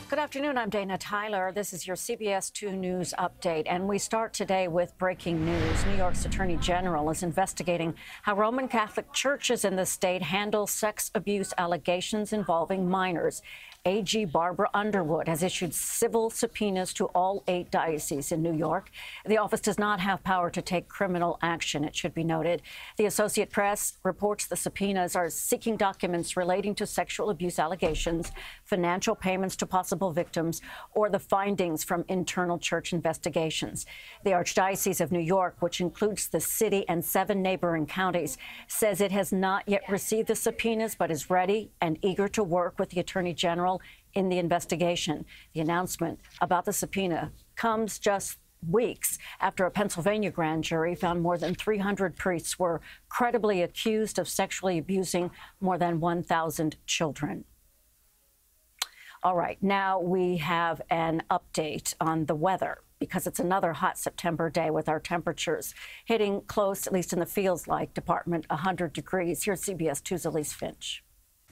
Good afternoon. I'm Dana Tyler. This is your CBS2 News update, and we start today with breaking news. New York's Attorney General is investigating how Roman Catholic churches in the state handle sex abuse allegations involving minors. AG Barbara Underwood has issued civil subpoenas to all 8 dioceses in New York. The office does not have power to take criminal action, it should be noted. The Associated Press reports the subpoenas are seeking documents relating to sexual abuse allegations, financial payments to possible victims, or the findings from internal church investigations. The Archdiocese of New York, which includes the city and 7 neighboring counties, says it has not yet received the subpoenas but is ready and eager to work with the Attorney General in the investigation. The announcement about the subpoena comes just weeks after a Pennsylvania grand jury found more than 300 priests were credibly accused of sexually abusing more than 1,000 children. All right, now we have an update on the weather, because it's another hot September day with our temperatures hitting close, at least in the feels like department, 100 degrees. Here's CBS 2's Elise Finch.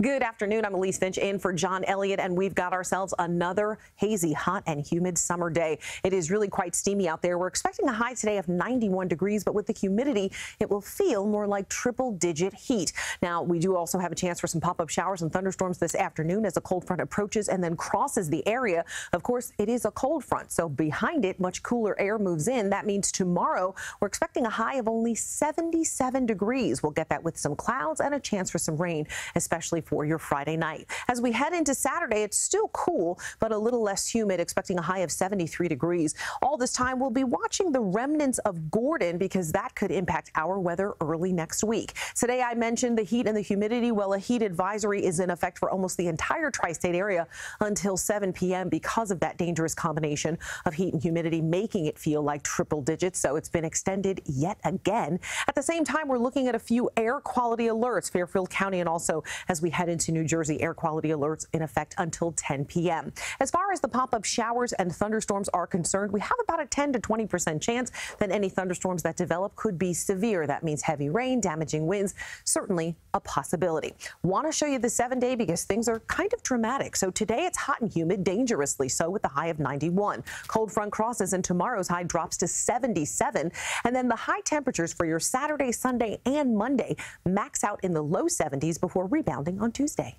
Good afternoon. I'm Elise Finch in for John Elliott, and we've got ourselves another hazy, hot and humid summer day. It is really quite steamy out there. We're expecting a high today of 91 degrees, but with the humidity, it will feel more like triple-digit heat. Now, we do also have a chance for some pop-up showers and thunderstorms this afternoon as a cold front approaches and then crosses the area. Of course, it is a cold front, so behind it, much cooler air moves in. That means tomorrow, we're expecting a high of only 77 degrees. We'll get that with some clouds and a chance for some rain, especially for your Friday night. As we head into Saturday, it's still cool, but a little less humid, expecting a high of 73 degrees. All this time, we'll be watching the remnants of Gordon because that could impact our weather early next week. Today, I mentioned the heat and the humidity. Well, a heat advisory is in effect for almost the entire tri-state area until 7 p.m. because of that dangerous combination of heat and humidity, making it feel like triple digits. So it's been extended yet again. At the same time, we're looking at a few air quality alerts, Fairfield County, and also as we head into New Jersey, air quality alerts in effect until 10 p.m. As far as the pop-up showers and thunderstorms are concerned, we have about a 10 to 20% chance that any thunderstorms that develop could be severe. That means heavy rain, damaging winds, certainly a possibility. Want to show you the 7-day because things are kind of dramatic. So today it's hot and humid, dangerously so, with a high of 91. Cold front crosses and tomorrow's high drops to 77. And then the high temperatures for your Saturday, Sunday, and Monday max out in the low 70s before rebounding on Tuesday.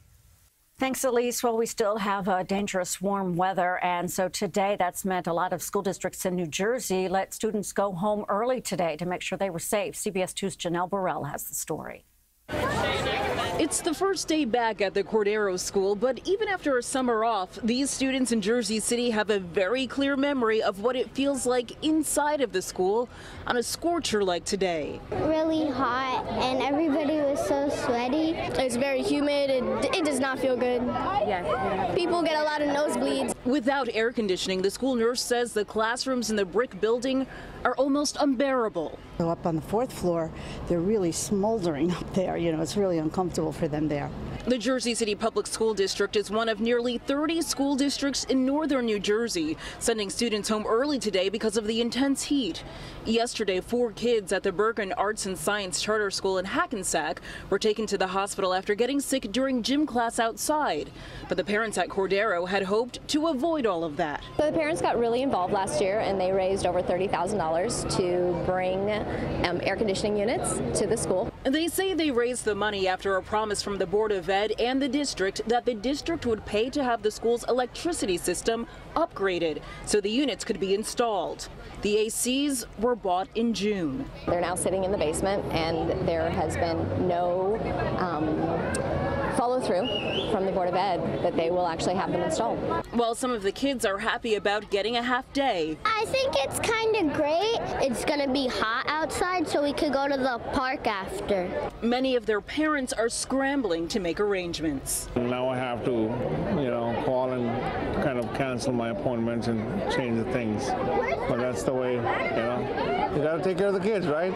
Thanks, Elise. Well, we still have dangerous warm weather, and so today that's meant a lot of school districts in New Jersey let students go home early today to make sure they were safe. CBS 2's Janelle Burrell has the story. It's the first day back at the Cordero School, but even after a summer off, these students in Jersey City have a very clear memory of what it feels like inside of the school on a scorcher like today. Really hot, and everybody was so sweaty. It's very humid. It does not feel good. Yeah. People get a lot of nosebleeds. Without air conditioning, the school nurse says the classrooms in the brick building are almost unbearable. So up on the 4th floor, they're really smoldering up there. You know, it's really uncomfortable for them there. The Jersey City Public School District is one of nearly 30 school districts in northern New Jersey, sending students home early today because of the intense heat. Yesterday, 4 kids at the Bergen Arts and Science Charter School in Hackensack were taken to the hospital after getting sick during gym class outside. But the parents at Cordero had hoped to avoid all of that. So the parents got really involved last year, and they raised over $30,000 to bring air conditioning units to the school. And they say they raised the money after a promise from the Board of Ed and the district that the district would pay to have the school's electricity system upgraded so the units could be installed. The ACs were bought in June. They're now sitting in the basement, and there has been no follow through from the Board of Ed that they will actually have them installed. While some of the kids are happy about getting a half day, I think it's kind of great. It's going to be hot outside, so we could go to the park after. many of their parents are scrambling to make arrangements. Now I have to, call and kind of cancel my appointments and change the things. But that's the way, you got to take care of the kids, right?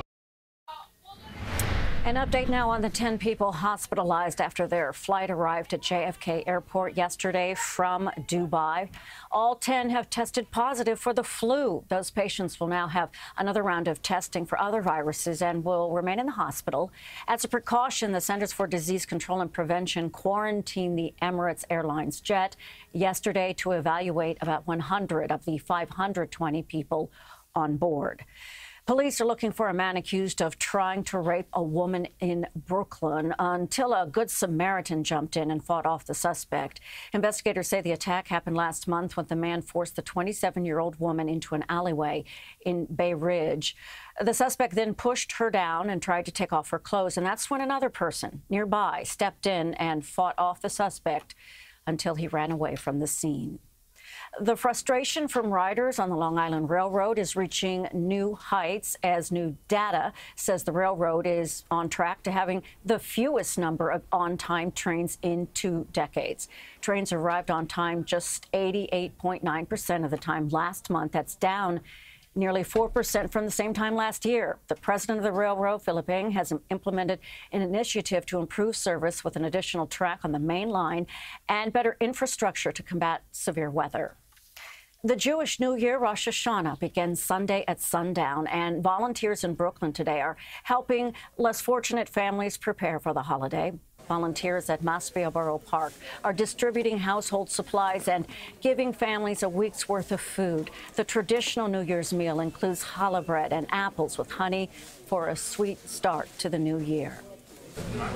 An update now on the 10 people hospitalized after their flight arrived at JFK Airport yesterday from Dubai. All 10 have tested positive for the flu. Those patients will now have another round of testing for other viruses and will remain in the hospital. As a precaution, the Centers for Disease Control and Prevention quarantined the Emirates Airlines jet yesterday to evaluate about 100 of the 520 people on board. Police are looking for a man accused of trying to rape a woman in Brooklyn until a Good Samaritan jumped in and fought off the suspect. Investigators say the attack happened last month when the man forced the 27-year-old woman into an alleyway in Bay Ridge. The suspect then pushed her down and tried to take off her clothes, and that's when another person nearby stepped in and fought off the suspect until he ran away from the scene. The frustration from riders on the Long Island Railroad is reaching new heights as new data says the railroad is on track to having the fewest number of on-time trains in 2 decades. Trains arrived on time just 88.9% of the time last month. That's down nearly 4% from the same time last year. The president of the railroad, Philip Ng, has implemented an initiative to improve service with an additional track on the main line and better infrastructure to combat severe weather. The Jewish New Year, Rosh Hashanah, begins Sunday at sundown, and volunteers in Brooklyn today are helping less fortunate families prepare for the holiday. Volunteers at Maspia Borough Park are distributing household supplies and giving families a week's worth of food. The traditional New Year's meal includes challah bread and apples with honey for a sweet start to the new year.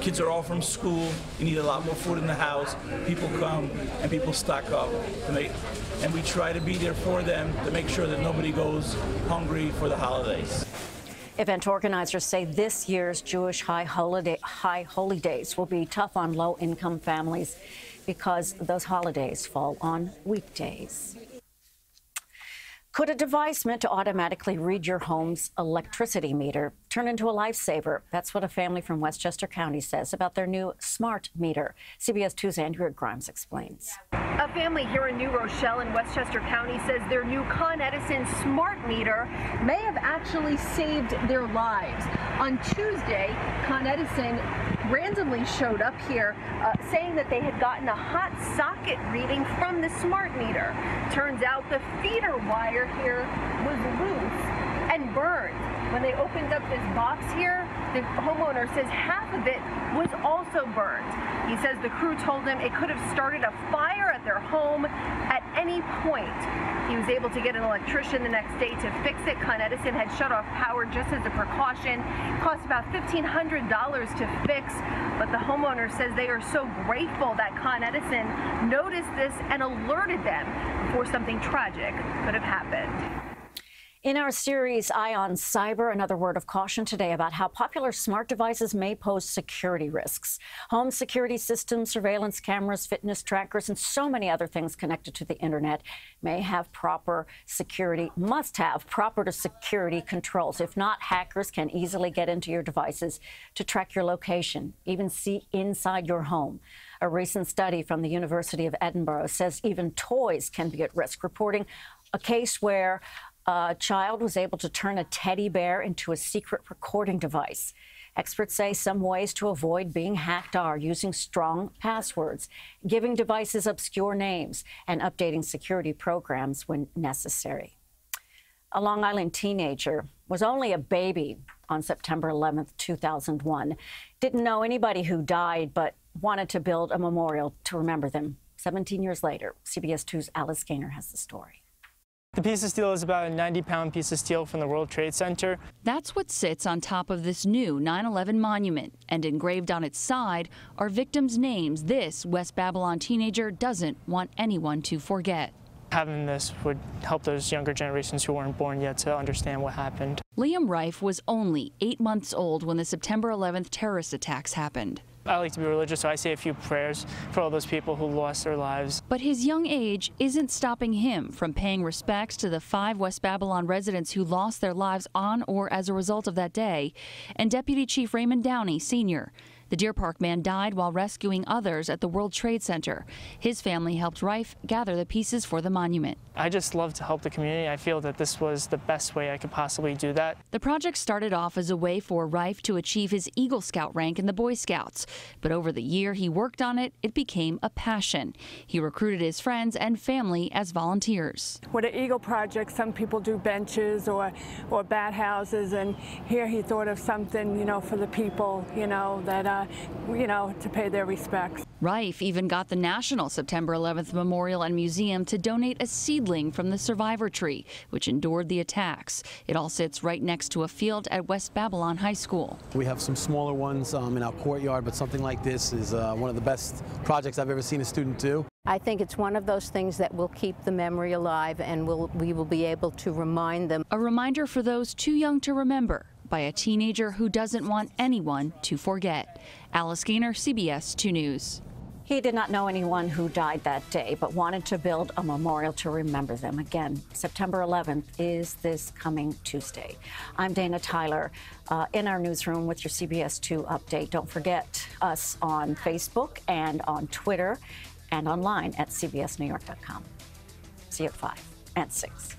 Kids are all from school. You need a lot more food in the house. People come and people stock up and we try to be there for them to make sure that nobody goes hungry for the holidays. Event organizers say this year's Jewish High Holy Days will be tough on low-income families because those holidays fall on weekdays. Could a device meant to automatically read your home's electricity meter turn into a lifesaver? That's what a family from Westchester County says about their new smart meter. CBS 2's Andrea Grimes explains. A family here in New Rochelle in Westchester County says their new Con Edison smart meter may have actually saved their lives. On Tuesday, Con Edison randomly showed up here saying that they had gotten a hot socket reading from the smart meter. Turns out the feeder wire here was loose and burned. When they opened up this box here, the homeowner says half of it was also burned. He says the crew told him it could have started a fire at their home at any point. He was able to get an electrician the next day to fix it. Con Edison had shut off power just as a precaution. It cost about $1,500 to fix, but the homeowner says they are so grateful that Con Edison noticed this and alerted them before something tragic could have happened. In our series, Eye on Cyber, another word of caution today about how popular smart devices may pose security risks. Home security systems, surveillance cameras, fitness trackers, and so many other things connected to the internet may have must have proper security controls. If not, hackers can easily get into your devices to track your location, even see inside your home. A recent study from the University of Edinburgh says even toys can be at risk, reporting a case where a child was able to turn a teddy bear into a secret recording device. Experts say some ways to avoid being hacked are using strong passwords, giving devices obscure names, and updating security programs when necessary. A Long Island teenager was only a baby on September 11th, 2001. Didn't know anybody who died, but wanted to build a memorial to remember them. 17 years later, CBS 2's Alice Gaynor has the story. The piece of steel is about a 90-pound piece of steel from the World Trade Center. That's what sits on top of this new 9/11 monument, and engraved on its side are victims' names this West Babylon teenager doesn't want anyone to forget. Having this would help those younger generations who weren't born yet to understand what happened. Liam Reif was only 8 months old when the September 11th terrorist attacks happened. I like to be religious, so I say a few prayers for all those people who lost their lives. But his young age isn't stopping him from paying respects to the 5 West Babylon residents who lost their lives on or as a result of that day, and Deputy Chief Raymond Downey, Sr. The Deer Park man died while rescuing others at the World Trade Center. His family helped Rife gather the pieces for the monument. I just love to help the community. I feel that this was the best way I could possibly do that. The project started off as a way for Rife to achieve his Eagle Scout rank in the Boy Scouts. But over the year he worked on it, it became a passion. He recruited his friends and family as volunteers. With the Eagle Project, some people do benches or bat houses, and here he thought of something, for the people, that, to pay their respects. Rife even got the National September 11th Memorial and Museum to donate a seedling from the survivor tree, which endured the attacks. It all sits right next to a field at West Babylon High School. We have some smaller ones in our courtyard, but something like this is one of the best projects I've ever seen a student do. I think it's one of those things that will keep the memory alive, and we will be able to remind them. A reminder for those too young to remember, by a teenager who doesn't want anyone to forget. Alice Gaynor, CBS 2 News. He did not know anyone who died that day, but wanted to build a memorial to remember them. Again, September 11th is this coming Tuesday. I'm Dana Tyler in our newsroom with your CBS 2 update. Don't forget us on Facebook and on Twitter and online at cbsnewyork.com. See you at 5 and 6.